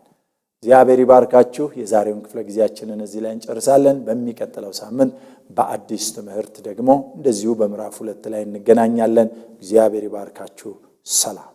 Speaker 1: እግዚአብሔር ይባርካችሁ። የዛሬውን ክፍለ ጊዜያችንን እዚህ ላይ እንጨርሳለን። በሚቀጥለው ሳምንት በአዲስ ትምህርት ደግሞ እንደዚሁ በምዕራፍ 2 ላይ እንገናኛለን። እግዚአብሔር ይባርካችሁ። ሰላም